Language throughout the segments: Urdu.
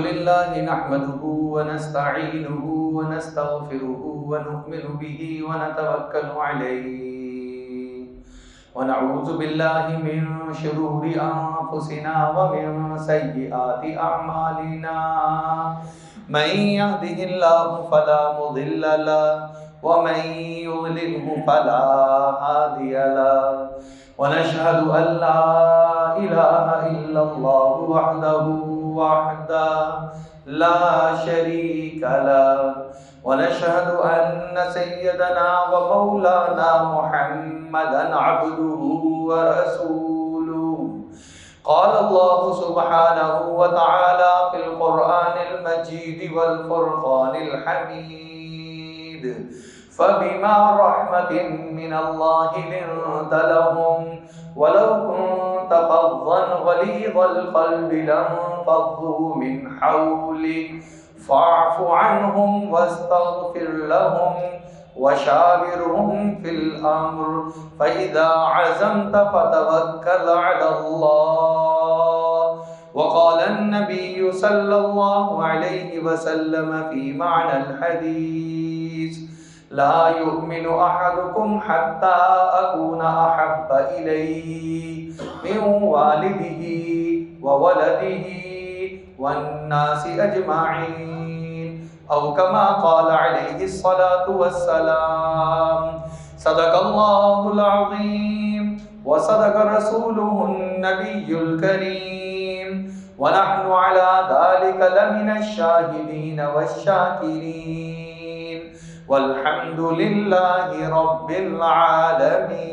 لله نحمده ونستعينه ونستغفره ونؤمن به ونتوكل عليه ونعوذ بالله من شرور أنفسنا ومن سيئات أعمالنا من يهده الله فلا مضل له ومن يضلله فلا هادي له ونشهد أن لا إله إلا الله وحده لا شريك له ونشهد أن سيدنا ومولانا محمدا عبده ورسوله قال الله سبحانه وتعالى في القرآن المجيد والفرقان الحميد فبما رحمة من الله لنت لهم ولو كنت فظا غليظ القلب لانفضوا من حولك فاعف عنهم واستغفر لهم وشاورهم في الأمر فإذا عزمت فتوكل على الله وقال النبي صلى الله عليه وسلم في معنى الحديث لا يؤمن أحدكم حتى أكون أحب إليه من والده وولده والناس أجمعين أو كما قال عليه الصلاة والسلام صدق الله العظيم وصدق رسوله النبي الكريم ونحن على ذلك لمن الشاهدين والشاكرين والحمد لله رب العالمين۔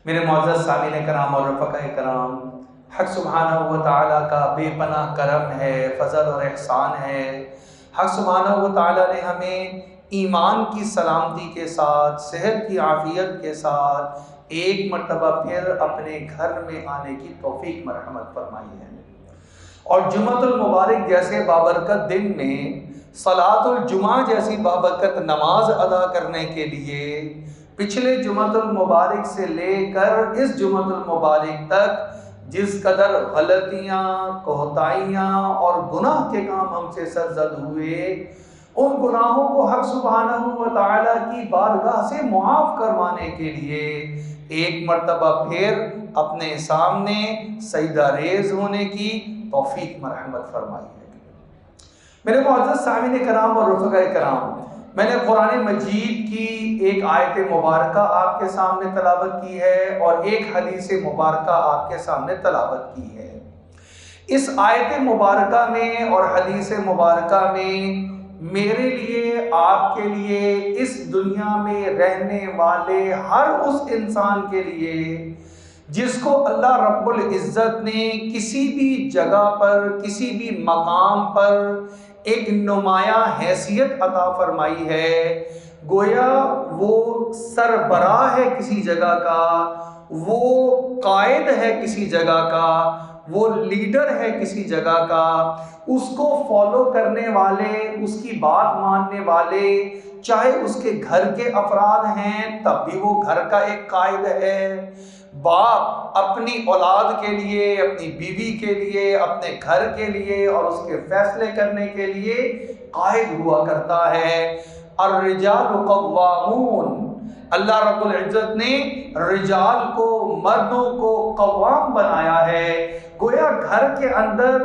میرے معزز سامعین کرام اور رفقاء کرام، حق سبحانہ و تعالیٰ کا بے پناہ کرم ہے، فضل اور احسان ہے۔ حق سبحانہ و تعالیٰ نے ہمیں ایمان کی سلامتی کے ساتھ، صحت کی عافیت کے ساتھ ایک مرتبہ پھر اپنے گھر میں آنے کی توفیق مرحمت فرمائی ہے، اور جمعۃ المبارک جیسے بابرکت دن میں صلاۃ الجمعہ جیسی بابرکت نماز ادا کرنے کے لیے پچھلے جمعۃ المبارک سے لے کر اس جمعۃ المبارک تک جس قدر غلطیاں، کوتاہیاں اور گناہ کے کام ہم سے سرزد ہوئے، ان گناہوں کو حق سبحانہ و تعالیٰ کی بارگاہ سے معاف کروانے کے لیے ایک مرتبہ پھر اپنے سامنے سجدہ ریز ہونے کی توفیق مرحمت فرمائی ہے۔ میرے معزز سامعین کرام اور رفقاء کرام، میں نے قرآن مجید کی ایک آیت مبارکہ آپ کے سامنے تلاوت کی ہے اور ایک حدیث مبارکہ آپ کے سامنے تلاوت کی ہے۔ اس آیت مبارکہ میں اور حدیث مبارکہ میں میرے لیے، آپ کے لیے، اس دنیا میں رہنے والے ہر اس انسان کے لیے جس کو اللہ رب العزت نے کسی بھی جگہ پر، کسی بھی مقام پر ایک نمایاں حیثیت عطا فرمائی ہے، گویا وہ سربراہ ہے کسی جگہ کا، وہ قائد ہے کسی جگہ کا، وہ لیڈر ہے کسی جگہ کا، اس کو فالو کرنے والے، اس کی بات ماننے والے، چاہے اس کے گھر کے افراد ہیں تب بھی وہ گھر کا ایک قائد ہے۔ باپ اپنی اولاد کے لیے، اپنی بیوی کے لیے، اپنے گھر کے لیے اور اس کے فیصلے کرنے کے لیے قائد ہوا کرتا ہے۔ الرجال قوامون، اللہ رب العزت نے رجال کو، مردوں کو قوام بنایا ہے، گویا گھر کے اندر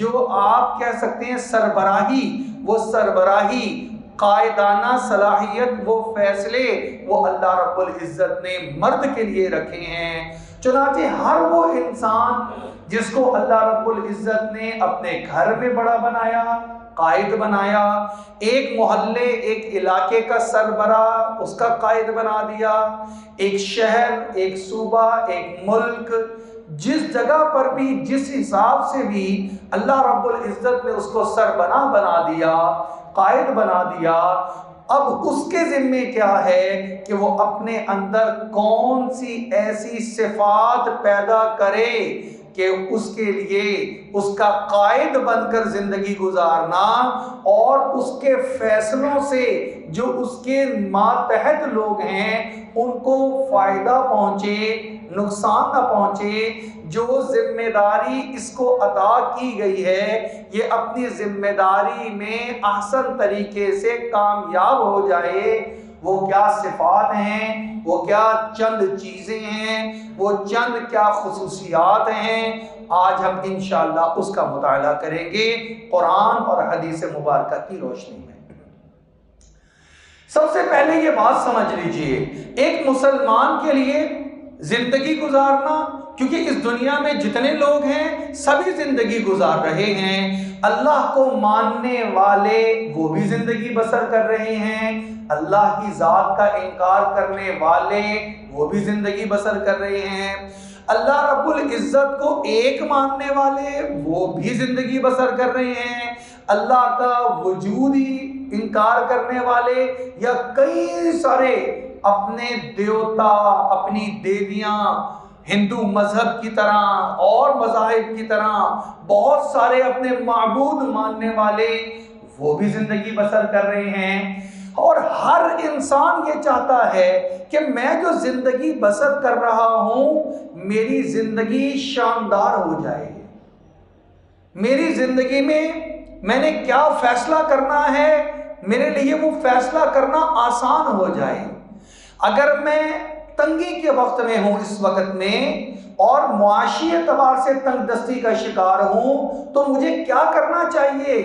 جو آپ کہہ سکتے ہیں سربراہی، وہ سربراہی، قائدانہ صلاحیت، وہ فیصلے وہ اللہ رب العزت نے مرد کے لیے رکھے ہیں۔ چنانچہ ہر وہ انسان جس کو اللہ رب العزت نے اپنے گھر میں بڑا بنایا، قائد بنایا، ایک محلے، ایک علاقے کا سربراہ اس کا قائد بنا دیا، ایک شہر، ایک صوبہ، ایک ملک، جس جگہ پر بھی جس حساب سے بھی اللہ رب العزت نے اس کو سربراہ بنا دیا، قائد بنا دیا، اب اس کے ذمے کیا ہے کہ وہ اپنے اندر کون سی ایسی صفات پیدا کرے کہ اس کے لیے اس کا قائد بن کر زندگی گزارنا اور اس کے فیصلوں سے جو اس کے ماتحت لوگ ہیں ان کو فائدہ پہنچے، نقصان نہ پہنچے، جو ذمہ داری اس کو عطا کی گئی ہے یہ اپنی ذمہ داری میں احسن طریقے سے کامیاب ہو جائے۔ وہ کیا صفات ہیں، وہ کیا چند چیزیں ہیں، وہ چند کیا خصوصیات ہیں، آج ہم انشاءاللہ اس کا مطالعہ کریں گے قرآن اور حدیث مبارکہ کی روشنی میں۔ سب سے پہلے یہ بات سمجھ لیجئے، ایک مسلمان کے لیے زندگی گزارنا، کیونکہ اس دنیا میں جتنے لوگ ہیں سبھی زندگی گزار رہے ہیں، اللہ کو ماننے والے وہ بھی زندگی بسر کر رہے ہیں، اللہ کی ذات کا انکار کرنے والے وہ بھی زندگی بسر کر رہے ہیں، اللہ رب العزت کو ایک ماننے والے وہ بھی زندگی بسر کر رہے ہیں، اللہ کا وجود ہی انکار کرنے والے یا کئی سارے اپنے دیوتا، اپنی دیویاں، ہندو مذہب کی طرح اور مذاہب کی طرح بہت سارے اپنے معبود ماننے والے وہ بھی زندگی بسر کر رہے ہیں۔ اور ہر انسان یہ چاہتا ہے کہ میں جو زندگی بسر کر رہا ہوں میری زندگی شاندار ہو جائے، میری زندگی میں نے کیا فیصلہ کرنا ہے میرے لیے وہ فیصلہ کرنا آسان ہو جائے۔ اگر میں تنگی کے وقت میں ہوں اس وقت میں اور معاشی اعتبار سے تنگ دستی کا شکار ہوں تو مجھے کیا کرنا چاہیے؟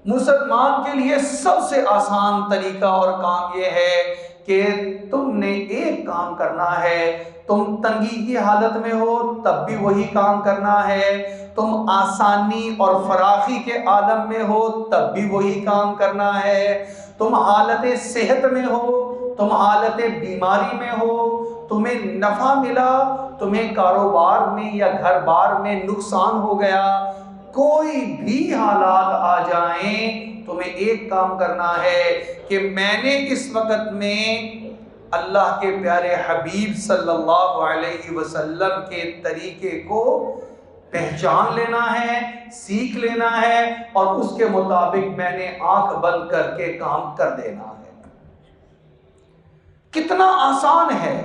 مسلمان کے لیے سب سے آسان طریقہ اور کام یہ ہے کہ تم نے ایک کام کرنا ہے، تم تنگی کی حالت میں ہو تب بھی وہی کام کرنا ہے، تم آسانی اور فراخی کے عالم میں ہو تب بھی وہی کام کرنا ہے، تم حالت صحت میں ہو، تم حالت بیماری میں ہو، تمہیں نفع ملا، تمہیں کاروبار میں یا گھر بار میں نقصان ہو گیا، کوئی بھی حالات آ جائیں تمہیں ایک کام کرنا ہے کہ میں نے اس وقت میں اللہ کے پیارے حبیب صلی اللہ علیہ وسلم کے طریقے کو پہچان لینا ہے، سیکھ لینا ہے اور اس کے مطابق میں نے آنکھ بند کر کے کام کر دینا ہے۔ کتنا آسان ہے۔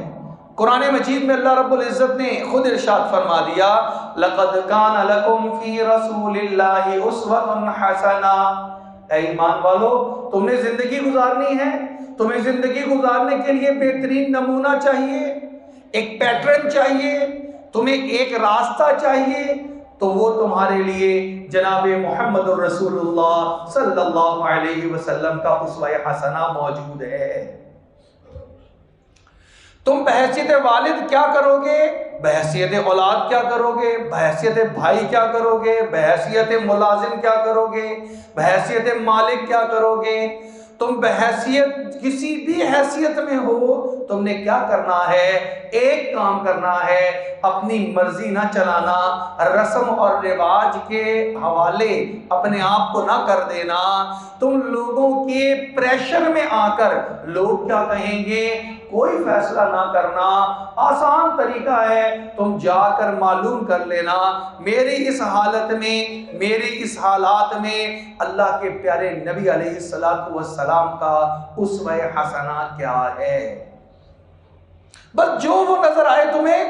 قرآن مجید میں اللہ رب العزت نے خود ارشاد فرما دیا لَقَدْ كَانَ لَكُمْ فِي رَسُولِ اللَّهِ أُسْوَةٌ حَسَنَةٌ، اے ایمان والو تم نے زندگی گزارنی ہے، تمہیں زندگی گزارنے کے لیے بہترین نمونہ چاہیے، ایک پیٹرن چاہیے، تمہیں ایک راستہ چاہیے، تو وہ تمہارے لیے جناب محمد الرسول اللہ صلی اللہ علیہ وسلم کا اسوہ حسنہ موجود ہے۔ تم بحیثیت والد کیا کرو گے، بحیثیت اولاد کیا کرو گے، بحیثیت بھائی کیا کرو گے، بحیثیت ملازم کیا کرو گے، بحیثیت مالک کیا کرو گے، تم بحیثیت کسی بھی حیثیت میں ہو تم نے کیا کرنا ہے، ایک کام کرنا ہے، اپنی مرضی نہ چلانا، رسم اور رواج کے حوالے اپنے آپ کو نہ کر دینا، تم لوگوں کے پریشر میں آ کر لوگ کیا کہیں گے کوئی فیصلہ نہ کرنا۔ آسان طریقہ ہے، تم جا کر معلوم کر لینا میری اس حالت میں، میری اس حالات میں اللہ کے پیارے نبی علیہ السلام کا اسوہ حسنہ کیا ہے۔ بس جو وہ نظر آئے تمہیں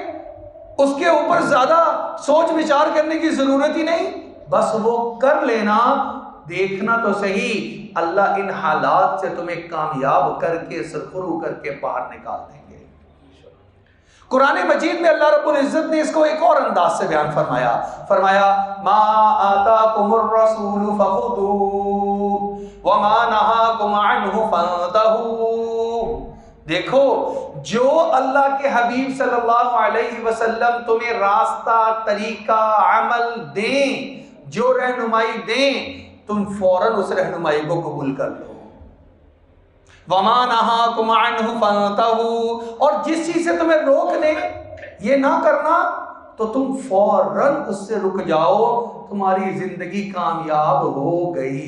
اس کے اوپر زیادہ سوچ وچار کرنے کی ضرورت ہی نہیں، بس وہ کر لینا، دیکھنا تو صحیح اللہ ان حالات سے تمہیں کامیاب کر کے سرخرو کر کے باہر نکال دیں گے۔ قرآن مجید میں اللہ رب العزت نے اس کو ایک اور انداز سے بیان فرمایا ما آتاکم الرسول فخذوہ وما نہاکم عنہ فانتہوا، دیکھو جو اللہ کے حبیب صلی اللہ علیہ وسلم تمہیں راستہ، طریقہ، عمل دیں، جو رہنمائی دیں تم فوراً اس رہنمائی کو قبول کر لو۔ وَمَا نَهَاكُمْ عَنْهُ فَانْتَهُوا، اور جس چیز سے تمہیں روک دیں یہ نہ کرنا تو تم فوراً اس سے رک جاؤ، تمہاری زندگی کامیاب ہو گئی،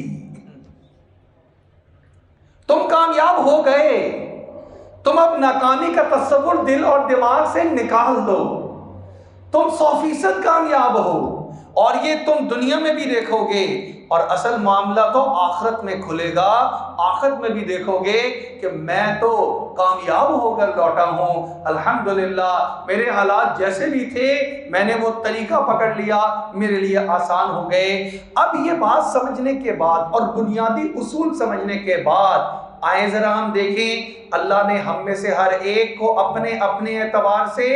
تم کامیاب ہو گئے، تم اب ناکامی کا تصور دل اور دماغ سے نکال دو، تم 100% کامیاب ہو، اور یہ تم دنیا میں بھی دیکھو گے، اور اصل معاملہ تو آخرت میں کھلے گا۔ آخرت میں بھی دیکھو گے کہ میں تو کامیاب ہو کر لوٹا ہوں، الحمدللہ میرے حالات جیسے بھی تھے میں نے وہ طریقہ پکڑ لیا، میرے لیے آسان ہو گئے۔ اب یہ بات سمجھنے کے بعد اور بنیادی اصول سمجھنے کے بعد آئیں ذرا ہم دیکھیں، اللہ نے ہم میں سے ہر ایک کو اپنے اپنے اعتبار سے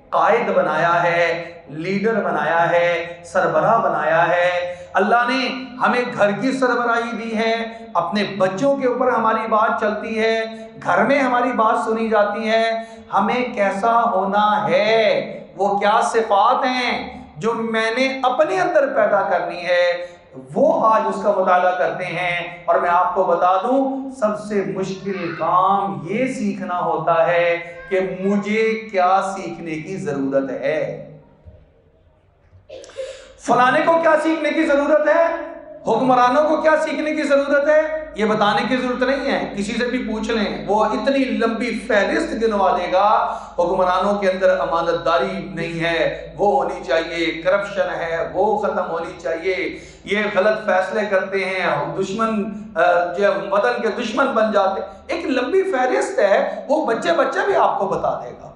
قائد بنایا ہے، لیڈر بنایا ہے، سربراہ بنایا ہے۔ اللہ نے ہمیں گھر کی سربراہی دی ہے، اپنے بچوں کے اوپر ہماری بات چلتی ہے، گھر میں ہماری بات سنی جاتی ہے۔ ہمیں کیسا ہونا ہے، وہ کیا صفات ہیں جو میں نے اپنے اندر پیدا کرنی ہے، وہ آج اس کا مطالعہ کرتے ہیں۔ اور میں آپ کو بتا دوں، سب سے مشکل کام یہ سیکھنا ہوتا ہے کہ مجھے کیا سیکھنے کی ضرورت ہے، فلانے کو کیا سیکھنے کی ضرورت ہے، حکمرانوں کو کیا سیکھنے کی ضرورت ہے۔ یہ بتانے کی ضرورت نہیں ہے، کسی سے بھی پوچھ لیں، وہ اتنی لمبی فہرست گنوا دے گا۔ حکمرانوں کے اندر امانت داری نہیں ہے، وہ ہونی چاہیے، کرپشن ہے وہ ختم ہونی چاہیے، یہ غلط فیصلے کرتے ہیں، دشمن جو وطن کے دشمن بن جاتے، ایک لمبی فہرست ہے، وہ بچے بھی آپ کو بتا دے گا۔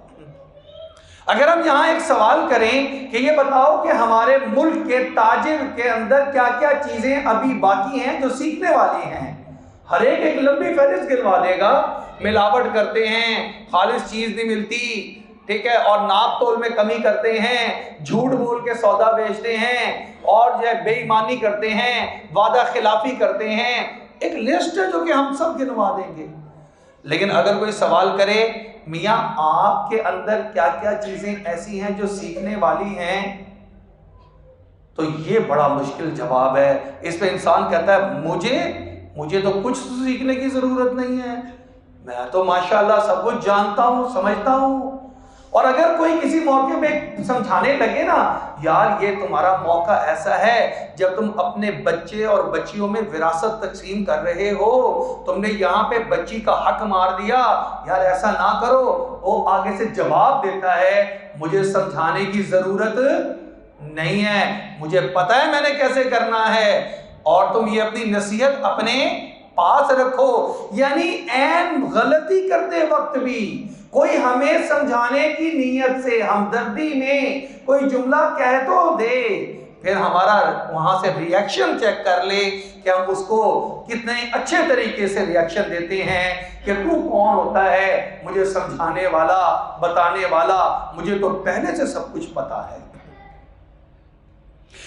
اگر ہم یہاں ایک سوال کریں کہ یہ بتاؤ کہ ہمارے ملک کے تاجر کے اندر کیا کیا چیزیں ابھی باقی ہیں جو سیکھنے والی ہیں، ہر ایک لمبی فہرست گنوا دے گا۔ ملاوٹ کرتے ہیں، خالص چیز نہیں ملتی، ٹھیک ہے، اور ناپ تول میں کمی کرتے ہیں، جھوٹ بول کے سودا بیچتے ہیں، اور جو ہے بے ایمانی کرتے ہیں، وعدہ خلافی کرتے ہیں، ایک لسٹ ہے جو کہ ہم سب گنوا دیں گے۔ لیکن اگر کوئی سوال کرے میاں آپ کے اندر کیا کیا چیزیں ایسی ہیں جو سیکھنے والی ہیں، تو یہ بڑا مشکل جواب ہے۔ اس پہ انسان کہتا ہے مجھے تو کچھ سیکھنے کی ضرورت نہیں ہے، میں تو ماشاءاللہ سب کچھ جانتا ہوں، سمجھتا ہوں۔ اور اگر کوئی کسی موقع پہ سمجھانے لگے نا، یار یہ تمہارا موقع ایسا ہے جب تم اپنے بچے اور بچیوں میں وراثت تقسیم کر رہے ہو، تم نے یہاں پہ بچی کا حق مار دیا، یار ایسا نہ کرو، وہ آگے سے جواب دیتا ہے مجھے سمجھانے کی ضرورت نہیں ہے، مجھے پتہ ہے میں نے کیسے کرنا ہے، اور تم یہ اپنی نصیحت اپنے پاس رکھو۔ یعنی عین غلطی کرتے وقت بھی کوئی ہمیں سمجھانے کی نیت سے ہمدردی میں کوئی جملہ کہہ تو دے، پھر ہمارا وہاں سے ریاکشن چیک کر لے کہ ہم اس کو کتنے اچھے طریقے سے ریاکشن دیتے ہیں کہ تو کون ہوتا ہے مجھے سمجھانے والا، بتانے والا، مجھے تو پہلے سے سب کچھ پتا ہے۔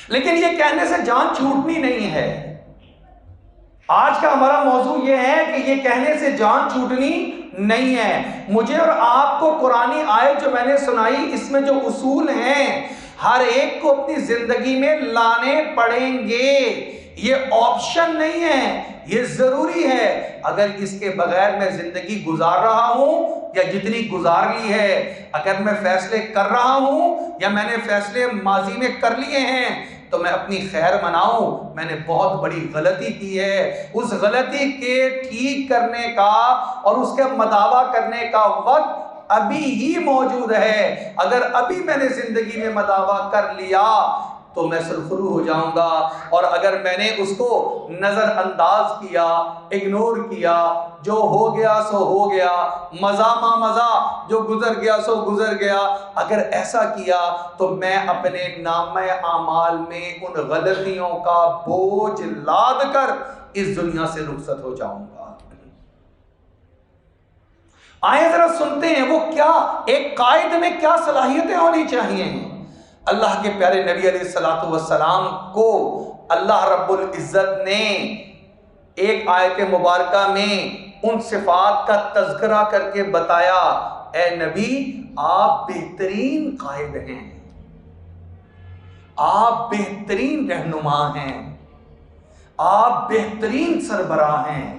لیکن یہ کہنے سے جان چھوٹنی نہیں ہے۔ آج کا ہمارا موضوع یہ ہے کہ یہ کہنے سے جان چھوٹنی نہیں ہے۔ مجھے اور آپ کو قرآنی آیت جو میں نے سنائی، اس میں جو اصول ہیں ہر ایک کو اپنی زندگی میں لانے پڑیں گے، یہ آپشن نہیں ہے، یہ ضروری ہے۔ اگر اس کے بغیر میں زندگی گزار رہا ہوں یا جتنی گزار لی ہے، اگر میں فیصلے کر رہا ہوں یا میں نے فیصلے ماضی میں کر لیے ہیں، تو میں اپنی خیر مناؤں، میں نے بہت بڑی غلطی کی ہے۔ اس غلطی کے ٹھیک کرنے کا اور اس کے مداوع کرنے کا وقت ابھی ہی موجود ہے۔ اگر ابھی میں نے زندگی میں مداوع کر لیا تو میں سرخرو ہو جاؤں گا، اور اگر میں نے اس کو نظر انداز کیا، اگنور کیا، جو ہو گیا سو ہو گیا، مزہ ما مزہ، جو گزر گیا سو گزر گیا، اگر ایسا کیا تو میں اپنے نامہ اعمال میں ان غلطیوں کا بوجھ لاد کر اس دنیا سے رخصت ہو جاؤں گا۔ آئیں ذرا سنتے ہیں وہ کیا، ایک قائد میں کیا صلاحیتیں ہونی چاہیے۔ اللہ کے پیارے نبی علیہ الصلوۃ والسلام کو اللہ رب العزت نے ایک آیت مبارکہ میں ان صفات کا تذکرہ کر کے بتایا، اے نبی آپ بہترین قائد ہیں، آپ بہترین رہنما ہیں، آپ بہترین سربراہ ہیں،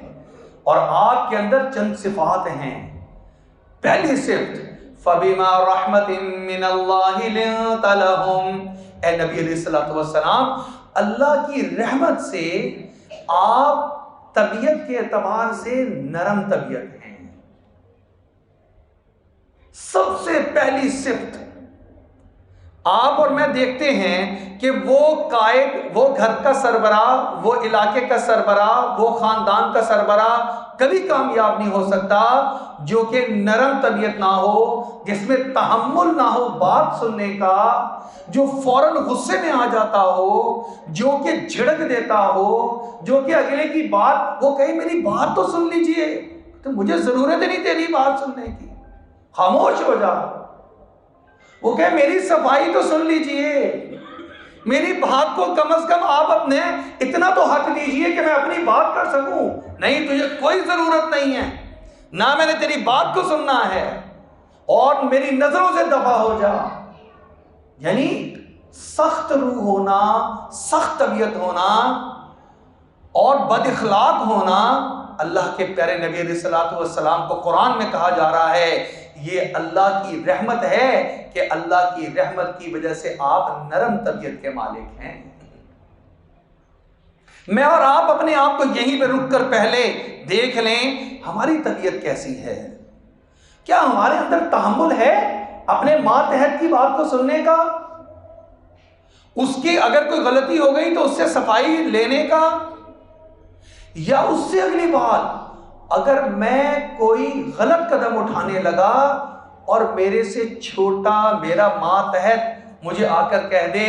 اور آپ کے اندر چند صفات ہیں۔ پہلی صفت فَبِمَا رَحْمَةٍ مِّنَ اللَّهِ لِنْتَ لَهُمْ، اے نبی علیہ الصلوۃ والسلام اللہ کی رحمت سے آپ طبیعت کے اعتبار سے نرم طبیعت ہیں۔ سب سے پہلی صفت آپ اور میں دیکھتے ہیں کہ وہ قائد، وہ گھر کا سربراہ، وہ علاقے کا سربراہ، وہ خاندان کا سربراہ کبھی کامیاب نہیں ہو سکتا جو کہ نرم طبیعت نہ ہو، جس میں تحمل نہ ہو بات سننے کا، جو فوراً غصے میں آ جاتا ہو، جو کہ جھڑک دیتا ہو، جو کہ اگلے کی بات وہ کہے میری بات تو سن لیجئے، تو مجھے ضرورت نہیں تیری بات سننے کی، خاموش ہو جا۔ وہ کہے میری صفائی تو سن لیجئے، میری بات کو کم از کم آپ اپنے اتنا تو حق دیجئے کہ میں اپنی بات کر سکوں۔ نہیں، تجھے کوئی ضرورت نہیں ہے، نہ میں نے تیری بات کو سننا ہے، اور میری نظروں سے دفع ہو جا۔ یعنی سخت روح ہونا، سخت طبیعت ہونا اور بد اخلاق ہونا، اللہ کے پیارے نبی علیہ الصلوۃ والسلام کو قرآن میں کہا جا رہا ہے یہ اللہ کی رحمت ہے کہ اللہ کی رحمت کی وجہ سے آپ نرم طبیعت کے مالک ہیں۔ میں اور آپ اپنے آپ کو یہیں پہ رک کر پہلے دیکھ لیں ہماری طبیعت کیسی ہے۔ کیا ہمارے اندر تحمل ہے اپنے ماتحت کی بات کو سننے کا؟ اس کی اگر کوئی غلطی ہو گئی تو اس سے صفائی لینے کا؟ یا اس سے اگلی بات، اگر میں کوئی غلط قدم اٹھانے لگا اور میرے سے چھوٹا میرا ماتحت مجھے آ کر کہہ دے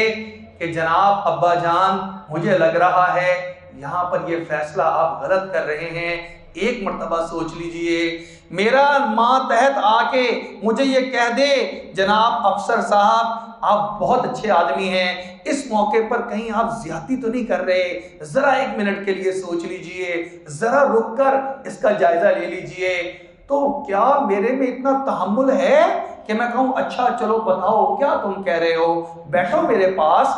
کہ جناب ابا جان مجھے لگ رہا ہے یہاں پر یہ فیصلہ آپ غلط کر رہے ہیں، ایک مرتبہ سوچ لیجئے۔ میرا ماتحت آ کے مجھے یہ کہہ دے جناب افسر صاحب آپ بہت اچھے آدمی ہیں، اس موقع پر کہیں آپ زیادتی تو نہیں کر رہے، ذرا ایک منٹ کے لیے سوچ لیجئے، ذرا رک کر اس کا جائزہ لے لیجئے۔ تو کیا میرے میں اتنا تحمل ہے کہ میں کہوں اچھا چلو بتاؤ کیا تم کہہ رہے ہو، بیٹھو میرے پاس،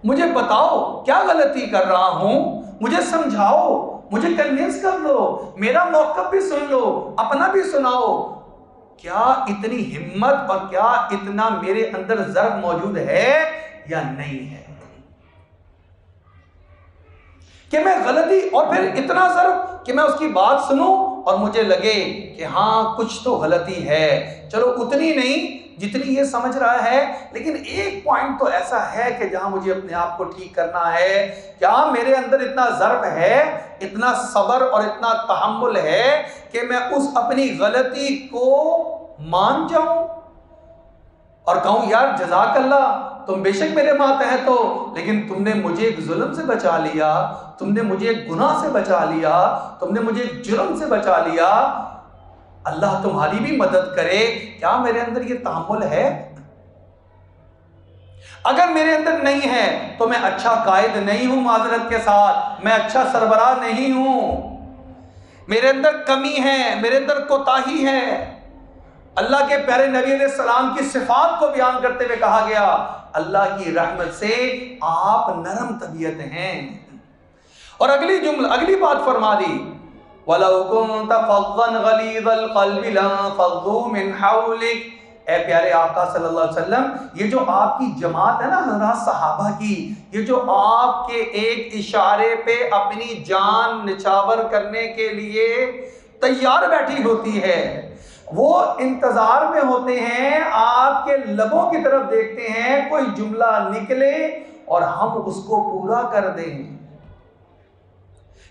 مجھے بتاؤ کیا غلطی کر رہا ہوں، مجھے سمجھاؤ، مجھے کنوینس کر لو، میرا موقف بھی سن لو، اپنا بھی سناؤ۔ کیا اتنی ہمت اور کیا اتنا میرے اندر ضرب موجود ہے یا نہیں ہے کہ میں غلطی، اور پھر اتنا ضرب کہ میں اس کی بات سنوں اور مجھے لگے کہ ہاں کچھ تو غلطی ہے، چلو اتنی نہیں جتنی یہ سمجھ رہا ہے، لیکن ایک پوائنٹ تو ایسا ہے کہ جہاں مجھے اپنے آپ کو ٹھیک کرنا ہے۔ کیا میرے اندر اتنا ضرب ہے، اتنا صبر اور اتنا تحمل ہے کہ میں اس اپنی غلطی کو مان جاؤں اور کہوں یار جزاک اللہ، تم بے شک میرے ماتحت ہو، لیکن تم نے مجھے ایک ظلم سے بچا لیا، تم نے مجھے ایک گناہ سے بچا لیا، تم نے مجھے ایک جرم سے بچا لیا، اللہ تمہاری بھی مدد کرے۔ کیا میرے اندر یہ تحمل ہے؟ اگر میرے اندر نہیں ہے تو میں اچھا قائد نہیں ہوں، معذرت کے ساتھ میں اچھا سربراہ نہیں ہوں، میرے اندر کمی ہے، میرے اندر کوتاہی ہے۔ اللہ کے پیارے نبی علیہ السلام کی صفات کو بیان کرتے ہوئے کہا گیا اللہ کی رحمت سے آپ نرم طبیعت ہیں۔ اور اگلی بات فرما دی وَلَوْ كُنْتَ فَظًّا غَلِيظَ الْقَلْبِ لَانفَضُّوا مِنْ حَوْلِكَ۔ اے پیارے آقا صلی اللہ علیہ وسلم، یہ جو آپ کی جماعت ہے نا حضرات صحابہ کی، یہ جو آپ کے ایک اشارے پہ اپنی جان نچھاور کرنے کے لیے تیار بیٹھی ہوتی ہے، وہ انتظار میں ہوتے ہیں، آپ کے لبوں کی طرف دیکھتے ہیں کوئی جملہ نکلے اور ہم اس کو پورا کر دیں۔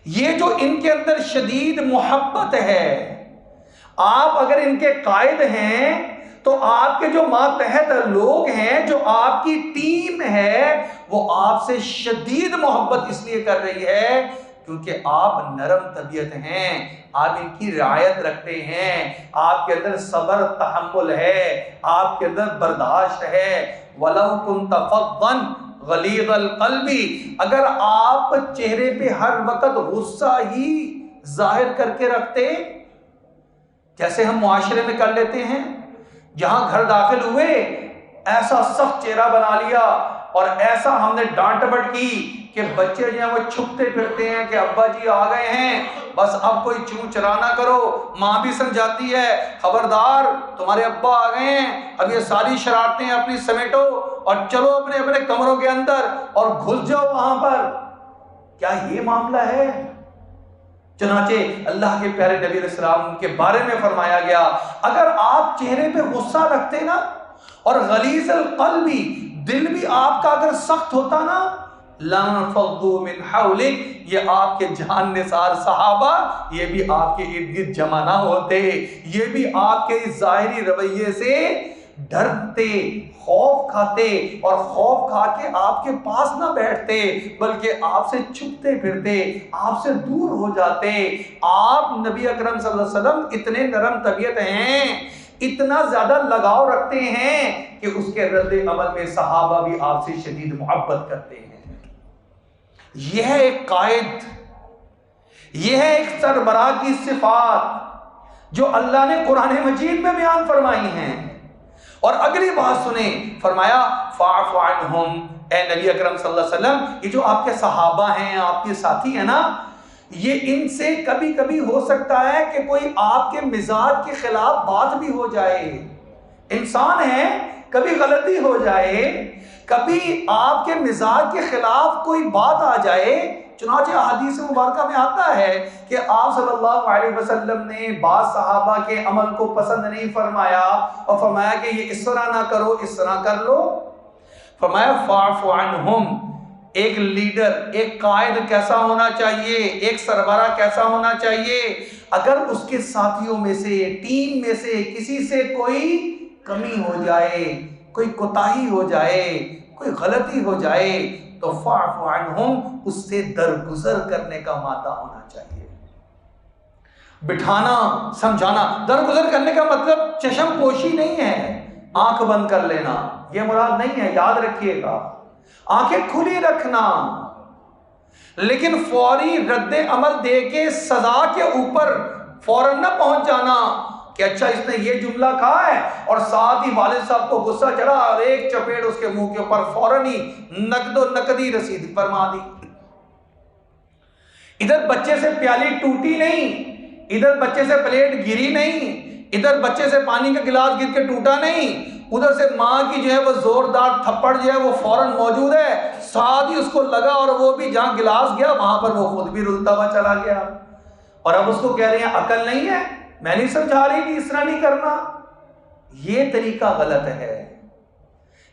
یہ جو ان کے اندر شدید محبت ہے، آپ اگر ان کے قائد ہیں تو آپ کے جو ماتحت لوگ ہیں، جو آپ کی ٹیم ہے، وہ آپ سے شدید محبت اس لیے کر رہی ہے کیونکہ آپ نرم طبیعت ہیں، آپ ان کی رعایت رکھتے ہیں، آپ کے اندر صبر تحمل ہے، آپ کے اندر برداشت ہے۔ وَلَوْ كُنْتَ فَظًّا غلیظ القلب، اگر آپ چہرے پہ ہر وقت غصہ ہی ظاہر کر کے رکھتے، جیسے ہم معاشرے میں کر لیتے ہیں، جہاں گھر داخل ہوئے ایسا سخت چہرہ بنا لیا اور ایسا ہم نے ڈانٹ ڈپٹ کی کہ بچے جو ہیں وہ چھپتے پھرتے ہیں کہ ابا جی آ گئے ہیں، بس اب کوئی چوں چرا نہ کرو، ماں بھی سمجھاتی ہے خبردار تمہارے ابا آ گئے ہیں، اب یہ ساری شرارتیں اپنی سمیٹو اور چلو اپنے اپنے کمروں کے اندر اور گھس جاؤ وہاں پر۔ کیا یہ معاملہ ہے؟ چنانچہ اللہ کے پیارے نبی علیہ السلام کے بارے میں فرمایا گیا اگر آپ چہرے پہ غصہ رکھتے نا اور غلیظ القلب، دل بھی آپ کا اگر سخت ہوتا نا، لَانفَضُّوا مِنْ حَوْلِكَ، یہ آپ کے جان نثار صحابہ یہ بھی آپ کے ارد گرد جمع نہ ہوتے، یہ بھی آپ کے اس ظاہری رویے سے ڈرتے، خوف کھاتے، اور خوف کھا کے آپ کے پاس نہ بیٹھتے بلکہ آپ سے چھپتے پھرتے، آپ سے دور ہو جاتے۔ آپ نبی اکرم صلی اللہ علیہ وسلم اتنے نرم طبیعت ہیں، اتنا زیادہ لگاؤ رکھتے ہیں کہ اس کے رد عمل میں صحابہ بھی آپ سے شدید محبت کرتے ہیں۔ یہ ہے ایک قائد، یہ ہے ایک سربراہ کی صفات جو اللہ نے قرآن مجید میں بیان فرمائی ہیں۔ اور اگلی بات سنیں، فرمایا فاعف عنہم، اے نبی اکرم صلی اللہ علیہ وسلم، یہ جو آپ کے صحابہ ہیں، آپ کے ساتھی ہیں نا، یہ ان سے کبھی کبھی ہو سکتا ہے کہ کوئی آپ کے مزاج کے خلاف بات بھی ہو جائے، انسان ہے، کبھی غلطی ہو جائے، کبھی آپ کے مزاج کے خلاف کوئی بات آ جائے۔ چنانچہ حدیث مبارکہ میں آتا ہے کہ آپ صلی اللہ علیہ وسلم نے بعض صحابہ کے عمل کو پسند نہیں فرمایا اور فرمایا کہ یہ اس طرح نہ کرو، اس طرح کر لو۔ فرمایا فاعف عنہم، ایک لیڈر، ایک قائد کیسا ہونا چاہیے، ایک سربراہ کیسا ہونا چاہیے؟ اگر اس کے ساتھیوں میں سے، ٹیم میں سے کسی سے کوئی کمی ہو جائے، کوئی کوتاہی ہو جائے، کوئی غلطی ہو جائے تو فاعف عنہم، اس سے درگزر کرنے کا مادہ ہونا چاہیے، بٹھانا، سمجھانا۔ درگزر کرنے کا مطلب چشم پوشی نہیں ہے، آنکھ بند کر لینا، یہ مراد نہیں ہے، یاد رکھیے گا، آنکھیں کھلی رکھنا، لیکن فوری رد عمل دے کے سزا کے اوپر فوراً نہ پہنچ جانا کہ اچھا اس نے یہ جملہ کہا ہے، اور ساتھ ہی والد صاحب کو غصہ چڑھا اور ایک چپیڑ اس کے منہ کے اوپر فوراً ہی نقد و نقدی رسید فرما دی۔ ادھر بچے سے پیالی ٹوٹی نہیں، ادھر بچے سے پلیٹ گری نہیں، ادھر بچے سے پانی کا گلاس گر کے ٹوٹا نہیں، ادھر سے ماں کی جو ہے وہ زوردار تھپڑ جو ہے وہ فوراً موجود ہے، ساتھ ہی اس کو لگا اور وہ بھی جہاں گلاس گیا وہاں پر وہ خود بھی رلتا ہوا چلا گیا، اور اب اس کو کہہ رہے ہیں عقل نہیں ہے، میں نہیں سمجھا رہی کہ اس طرح نہیں کرنا۔ یہ طریقہ غلط ہے۔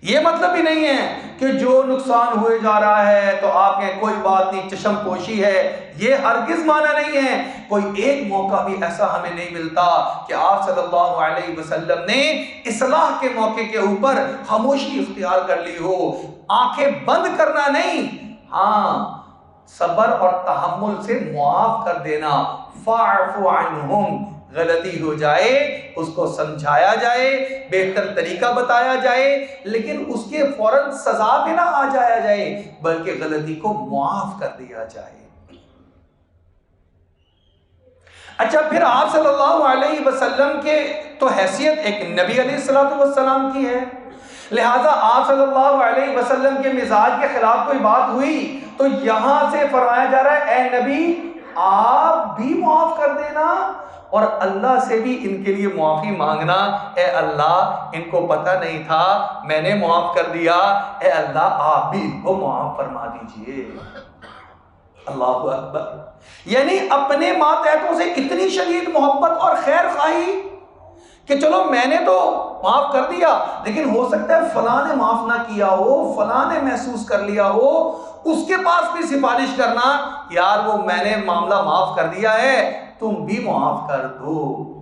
یہ مطلب ہی نہیں ہے کہ جو نقصان ہوئے جا رہا ہے تو آپ کہیں کوئی بات نہیں، چشم پوشی ہے، یہ ہرگز معنی نہیں ہے۔ کوئی ایک موقع بھی ایسا ہمیں نہیں ملتا کہ آپ صلی اللہ علیہ وسلم نے اصلاح کے موقع کے اوپر خاموشی اختیار کر لی ہو، آنکھیں بند کرنا نہیں، ہاں صبر اور تحمل سے معاف کر دینا۔ فاعف عنہم، غلطی ہو جائے اس کو سمجھایا جائے، بہتر طریقہ بتایا جائے، لیکن اس کے فوراً سزا پہ نہ آ جایا جائے بلکہ غلطی کو معاف کر دیا جائے۔ اچھا، پھر آپ صلی اللہ علیہ وسلم کے تو حیثیت ایک نبی علیہ السلام کی ہے، لہٰذا آپ صلی اللہ علیہ وسلم کے مزاج کے خلاف کوئی بات ہوئی تو یہاں سے فرمایا جا رہا ہے اے نبی آپ بھی معاف کر دینا، اور اللہ سے بھی ان کے لیے معافی مانگنا، اے اللہ ان کو پتہ نہیں تھا، میں نے معاف کر دیا، اے اللہ آپ بھی ان کو معاف فرما دیجئے۔ اللہ اکبر، یعنی اپنے ماتحتوں سے اتنی شدید محبت اور خیر خواہی کہ چلو میں نے تو معاف کر دیا لیکن ہو سکتا ہے فلاں نے معاف نہ کیا ہو، فلاں نے محسوس کر لیا ہو، اس کے پاس بھی سفارش کرنا، یار وہ میں نے معاملہ معاف کر دیا ہے تم بھی معاف کر دو۔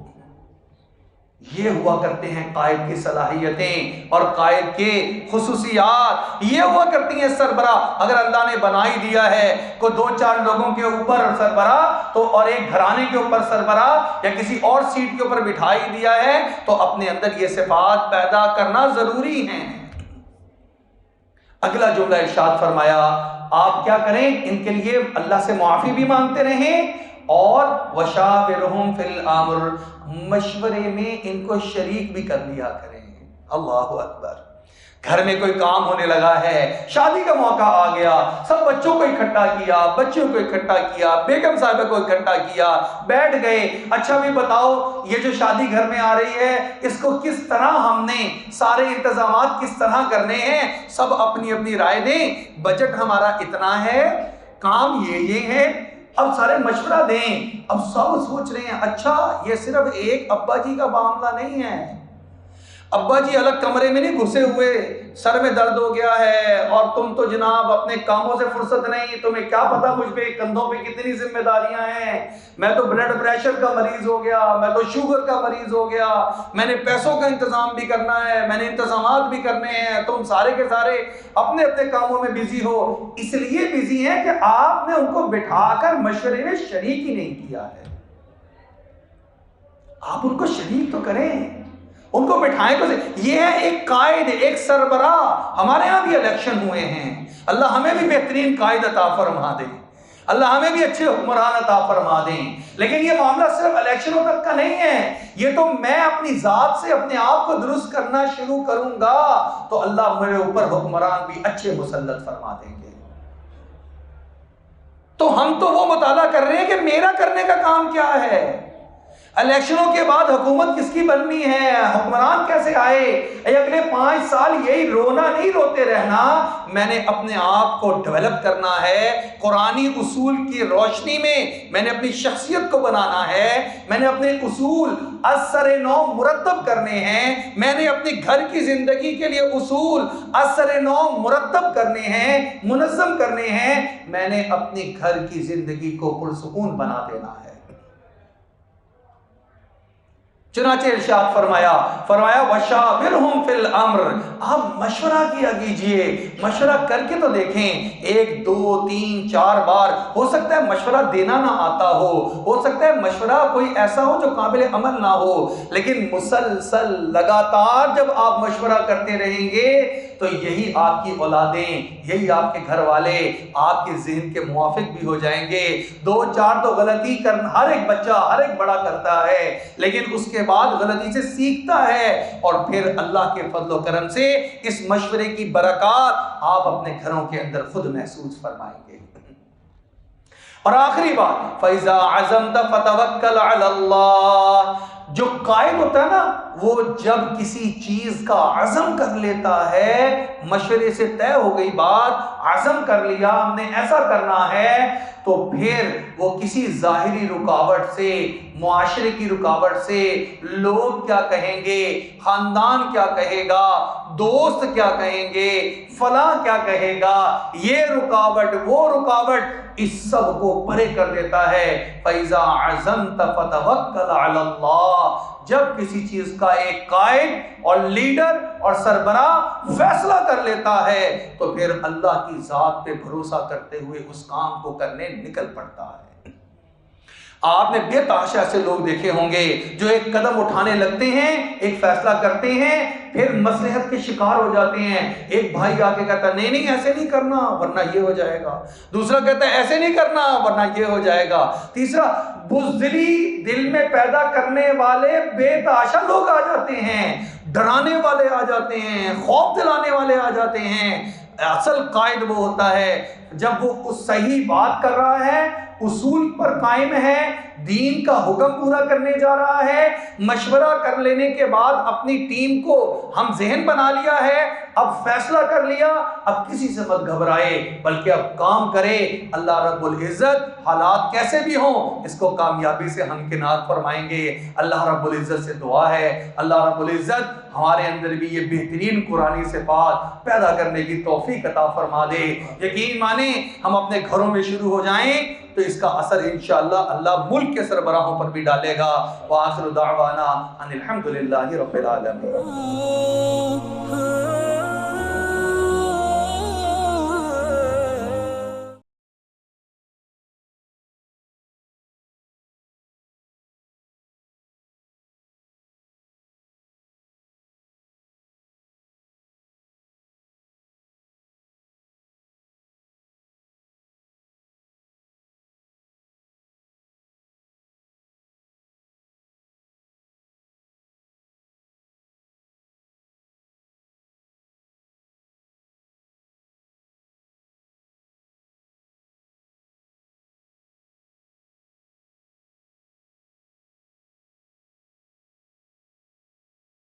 یہ ہوا کرتے ہیں قائد کی صلاحیتیں اور قائد کے خصوصیات، یہ ہوا کرتی ہیں سربراہ۔ اگر اللہ نے بنا ہی دیا ہے کوئی دو چار لوگوں کے اوپر سربراہ تو، اور ایک گھرانے کے اوپر سربراہ یا کسی اور سیٹ کے اوپر بٹھائی دیا ہے تو اپنے اندر یہ صفات پیدا کرنا ضروری ہیں۔ اگلا جملہ ارشاد فرمایا آپ کیا کریں، ان کے لیے اللہ سے معافی بھی مانگتے رہیں اور وشاورہم فی الامر، مشورے میں ان کو شریک بھی کر لیا کریں۔ اللہ اکبر، گھر میں کوئی کام ہونے لگا ہے، شادی کا موقع آ گیا، سب بچوں کو اکٹھا کیا، بچیوں کو اکٹھا کیا، بیگم صاحبہ کو اکٹھا کیا، بیٹھ گئے، اچھا بھی بتاؤ یہ جو شادی گھر میں آ رہی ہے اس کو کس طرح ہم نے سارے انتظامات کس طرح کرنے ہیں، سب اپنی اپنی رائے دیں، بجٹ ہمارا اتنا ہے، کام یہ ہے، اب سارے مشورہ دیں۔ اب سب سوچ رہے ہیں اچھا یہ صرف ایک ابا جی کا معاملہ نہیں ہے، ابا جی الگ کمرے میں نہیں گھسے ہوئے، سر میں درد ہو گیا ہے اور تم تو جناب اپنے کاموں سے فرصت نہیں، تمہیں کیا پتا مجھ پہ کندھوں پہ کتنی ذمہ داریاں ہیں، میں تو بلڈ پریشر کا مریض ہو گیا، میں تو شوگر کا مریض ہو گیا، میں نے پیسوں کا انتظام بھی کرنا ہے، میں نے انتظامات بھی کرنے ہیں، تم سارے کے سارے اپنے اپنے کاموں میں بزی ہو۔ اس لیے بزی ہیں کہ آپ نے ان کو بٹھا کر مشورے میں شریک ہی نہیں کیا ہے۔ آپ ان کو شریک تو کریں، ان کو بٹھائیں تو یہ ہے ایک قائد، ایک سربراہ۔ ہمارے ہاں بھی الیکشن ہوئے ہیں، اللہ ہمیں بھی بہترین قائد عطا فرما دے، اللہ ہمیں بھی اچھے حکمران عطا فرما دیں۔ لیکن یہ معاملہ صرف الیکشنوں تک کا نہیں ہے، یہ تو میں اپنی ذات سے اپنے آپ کو درست کرنا شروع کروں گا تو اللہ میرے اوپر حکمران بھی اچھے مسلط فرما دیں گے۔ تو ہم تو وہ مطالعہ کر رہے ہیں کہ میرا کرنے کا کام کیا ہے، الیکشنوں کے بعد حکومت کس کی بننی ہے، حکمران کیسے آئے، اگلے 5 سال یہی رونا نہیں روتے رہنا، میں نے اپنے آپ کو ڈیولپ کرنا ہے، قرآنی اصول کی روشنی میں نے اپنی شخصیت کو بنانا ہے، میں نے اپنے اصول اثر نو مرتب کرنے ہیں، میں نے اپنی گھر کی زندگی کے لیے اصول اثر نو مرتب کرنے ہیں، منظم کرنے ہیں، میں نے اپنی گھر کی زندگی کو پرسکون بنا دینا ہے۔ چنانچہ ارشاد فرمایا وَشَاوِرْهُمْ فِي الْأَمْرِ، آپ مشورہ کیا کیجئے، مشورہ کر کے تو دیکھیں، 1 2 3 4 بار، ہو سکتا ہے مشورہ دینا نہ آتا ہو سکتا ہے مشورہ کوئی ایسا ہو جو قابل عمل نہ ہو، لیکن مسلسل لگاتار جب آپ مشورہ کرتے رہیں گے تو یہی آپ کی اولادیں، یہی آپ کے گھر والے آپ کے ذہن کے موافق بھی ہو جائیں گے۔ 2 4 تو غلطی ہر ایک بچہ، ہر ایک بڑا کرتا ہے، لیکن اس کے بعد غلطی سے سیکھتا ہے اور پھر اللہ کے فضل و کرم سے اس مشورے کی برکات آپ اپنے گھروں کے اندر خود محسوس فرمائیں گے۔ اور آخری بات، فَإِذَا عَزَمْتَ فَتَوَكَّلْ عَلَى اللَّهِ، جو قائد ہوتا ہے نا، وہ جب کسی چیز کا عزم کر لیتا ہے، مشورے سے طے ہو گئی بات، عزم کر لیا ہم نے ایسا کرنا ہے، تو پھر وہ کسی ظاہری رکاوٹ سے، معاشرے کی رکاوٹ سے، لوگ کیا کہیں گے، خاندان کیا کہے گا، دوست کیا کہیں گے، فلاں کیا کہے گا، یہ رکاوٹ وہ رکاوٹ، اس سب کو پرے کر دیتا ہے۔ فَإِذَا عَزَمْتَ فَتَوَكَّلْ عَلَى اللَّهِ، جب کسی چیز کا ایک قائد اور لیڈر اور سربراہ فیصلہ کر لیتا ہے تو پھر اللہ کی ذات پہ بھروسہ کرتے ہوئے اس کام کو کرنے نکل پڑتا ہے۔ آپ نے بے تحاشا ایسے لوگ دیکھے ہوں گے جو ایک قدم اٹھانے لگتے ہیں، ایک فیصلہ کرتے ہیں، پھر مصلحت کے شکار ہو جاتے ہیں۔ ایک بھائی آ کے کہتا ہے نہیں ایسے نہیں کرنا ورنہ یہ ہو جائے گا، دوسرا کہتا ہے ایسے نہیں کرنا ورنہ یہ ہو جائے گا، تیسرا بزدلی دل میں پیدا کرنے والے بے تحاشا لوگ آ جاتے ہیں، ڈرانے والے آ جاتے ہیں، خوف دلانے والے آ جاتے ہیں۔ اصل قائد وہ ہوتا ہے جب وہ اس صحیح بات کر رہا ہے، اصول پر قائم ہے، دین کا حکم پورا کرنے جا رہا ہے، مشورہ کر لینے کے بعد اپنی ٹیم کو ہم ذہن بنا لیا ہے، اب فیصلہ کر لیا، اب کسی سے مت گھبرائے بلکہ اب کام کرے، اللہ رب العزت حالات کیسے بھی ہوں اس کو کامیابی سے ہمکنار فرمائیں گے۔ اللہ رب العزت سے دعا ہے اللہ رب العزت ہمارے اندر بھی یہ بہترین قرآنی صفات پیدا کرنے کی توفیق عطا فرما دے۔ یقین مانیں ہم اپنے گھروں میں شروع ہو جائیں تو اس کا اثر انشاءاللہ اللہ ملک کے سربراہوں پر بھی ڈالے گا۔ وآخر دعوانا ان الحمدللہ رب العالمین۔